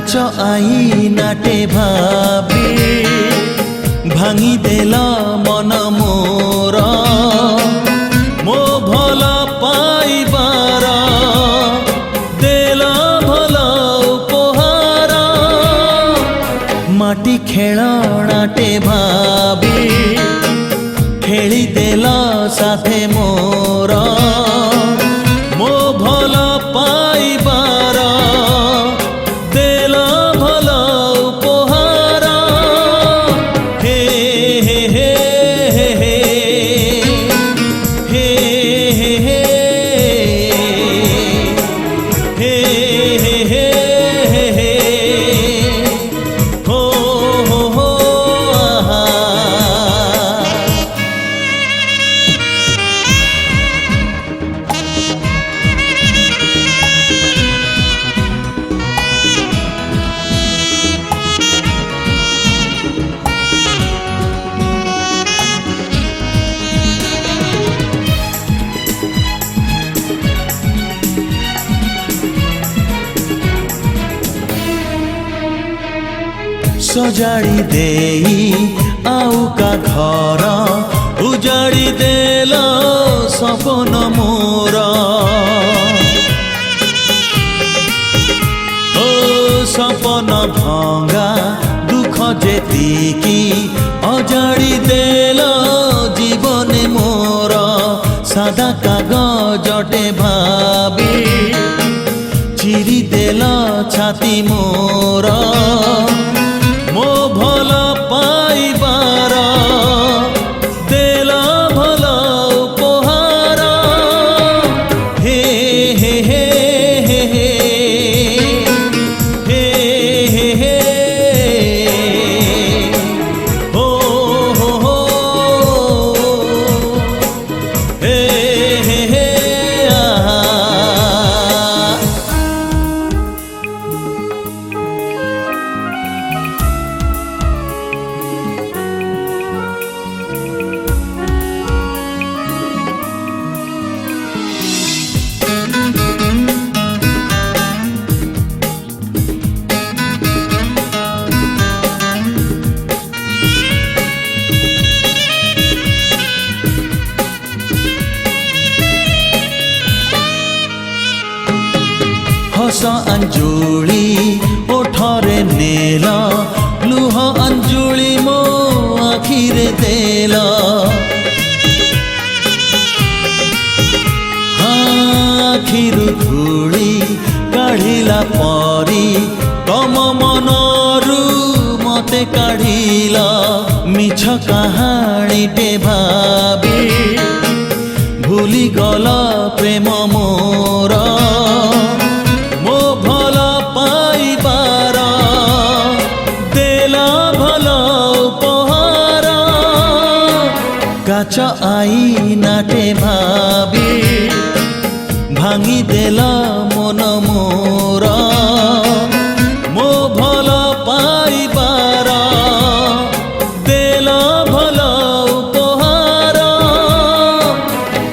কাচ আইনাটে ভাবি ভাঙি দেল মন মোর মো ভাল পাইবার দেল ভাল উপহার মাটি খেলনাটে ভাবি খেলি দেল সাথে মোর মো ভাল পাইবার দেল ভাল উপহার হে হে হে হে হে হে হে হে হে হে হে হে হে হো হো হো আহা सजाड़ी देई आउ का घर उजाड़ी देल सपन मोर ओ सपन भंगा दुख जेतिकी अजाड़ी देल जीवन मोर सादा कागजटे भाबी चिरी देल छाती मोर मो भल पाइबार देल भल उपहार हे हे हे हे हे हे हे हे हो हो हो हे हे हे आहा हस अंजुली ओठरे नेल लुह अंजुली मो आखिरे देल आखिरु धूली काढ़िला परी तम मनरु मते काढ़िल मिछ कहानीटे भाबी भूली गल प्रेम मोर मो भल पाइबार देल भल उपहार काच आईनाटे भाबी भांगी देल मन मोर।